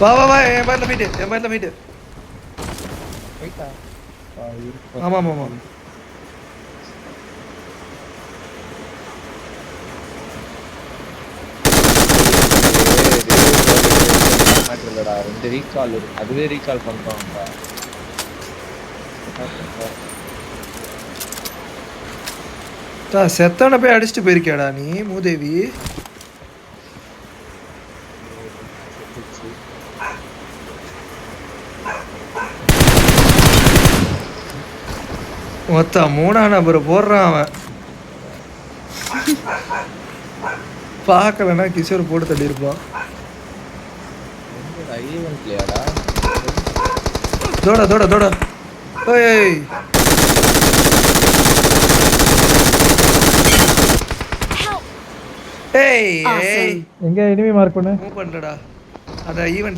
வா வா வா என் பேர்ல ஃபைட்டு போயிட்டா ஆமா ஆமா ஆமா இல்லடா 2 ரீகால் அதுவே ரீகால் பண்றோம்டா செத்தவனை போய் அடிச்சுட்டு போயிருக்கியாடா நீ மூதேவி மொத்த 3ஆம் நம்பர் போடுறான் அவன் பார்க்கலன்னா கிஷோர் போட்டு தள்ளியிருப்பான் ஈவென்ட்லயாடா தோட தோட தோட ஏய் ஏய் எங்க எனிமி மார்க் பண்ணு மூவ் பண்ணடா அத ஈவென்ட்ல